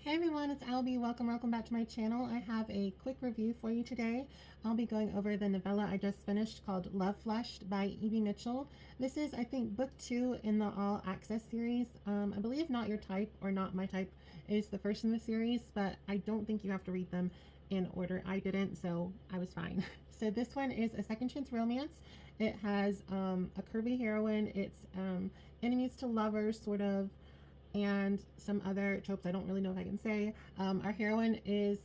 Hey everyone, it's Albie. Welcome back to my channel. I have a quick review for you today. I'll be going over the novella I just finished called Love Flushed by Evie Mitchell. This is, I think, book 2 in the All Access series. I believe Not Your Type or Not My Type is the first in the series, but I don't think you have to read them in order. I didn't, so I was fine. So this one is a second chance romance. It has a curvy heroine. It's enemies to lovers, sort of, and some other tropes I don't really know if I can say. Our heroine is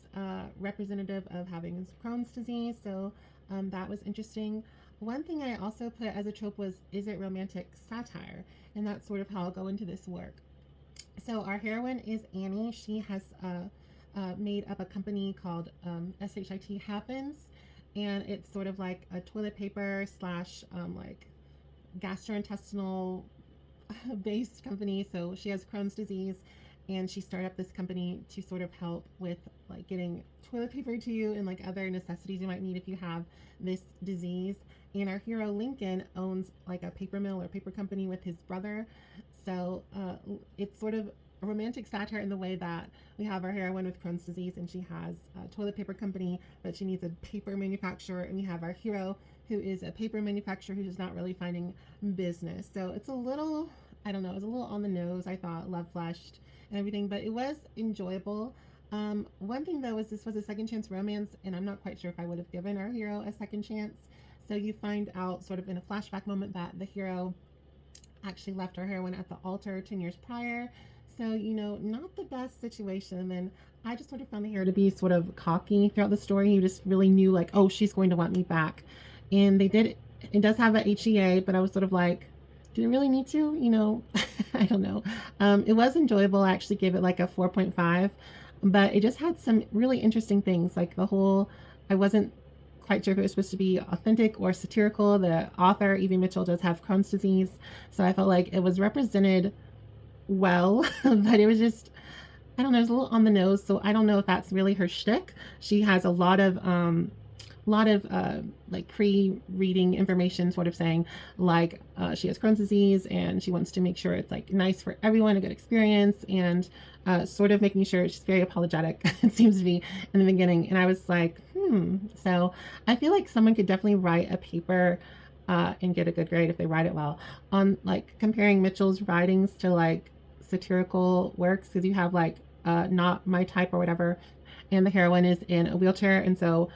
representative of having Crohn's disease, so that was interesting. One thing I also put as a trope was, is it romantic satire? And that's sort of how I'll go into this work. So our heroine is Annie. She has made up a company called SHIT Happens, and it's sort of like a toilet paper slash like gastrointestinal based company. So she has Crohn's disease, and she started up this company to sort of help with like getting toilet paper to you and like other necessities you might need if you have this disease. And our hero Lincoln owns like a paper mill or paper company with his brother. So it's sort of a romantic satire in the way that we have our heroine with Crohn's disease and she has a toilet paper company, but she needs a paper manufacturer, and we have our hero who is a paper manufacturer who's not really finding business. So it's a little, I don't know, it was a little on the nose, I thought, Love Flushed and everything, but it was enjoyable. One thing though is this was a second chance romance, and I'm not quite sure if I would have given our hero a second chance. So you find out sort of in a flashback moment that the hero actually left our heroine at the altar 10 years prior. So, you know, not the best situation. And I just sort of found the hero to be sort of cocky throughout the story. He just really knew, like, oh, she's going to want me back. And they did, it does have a HEA, but I was sort of like, do they really need to? You know, I don't know. It was enjoyable. I actually gave it like a 4.5, but it just had some really interesting things. Like the whole, I wasn't quite sure if it was supposed to be authentic or satirical. The author, Evie Mitchell, does have Crohn's disease, so I felt like it was represented well, but it was just, I don't know, it's a little on the nose. So I don't know if that's really her shtick. She has a lot of like pre-reading information sort of saying like she has Crohn's disease and she wants to make sure it's like nice for everyone, a good experience, and sort of making sure she's very apologetic, it seems to be, in the beginning. And I was like, so I feel like someone could definitely write a paper and get a good grade if they write it well on like comparing Mitchell's writings to like satirical works, because you have like Not My Type or whatever, and the heroine is in a wheelchair, and so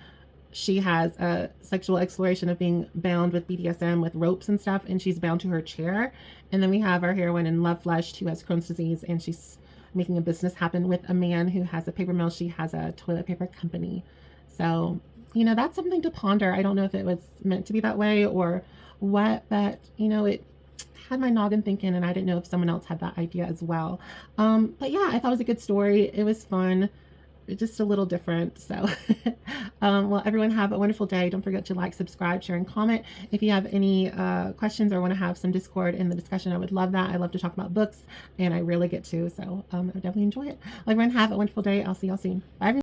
she has a sexual exploration of being bound with BDSM with ropes and stuff, and she's bound to her chair. And then we have our heroine in Love Flushed who has Crohn's disease, and she's making a business happen with a man who has a paper mill. She has a toilet paper company. So, you know, that's something to ponder. I don't know if it was meant to be that way or what, but, you know, it had my noggin thinking, and I didn't know if someone else had that idea as well. But yeah, I thought it was a good story. It was fun, just a little different. So well, everyone have a wonderful day. Don't forget to like, subscribe, share, and comment. If you have any questions or want to have some discord in the discussion, I would love that. I love to talk about books, and I really get to, so I definitely enjoy it. Well, everyone have a wonderful day. I'll see y'all soon. Bye everyone.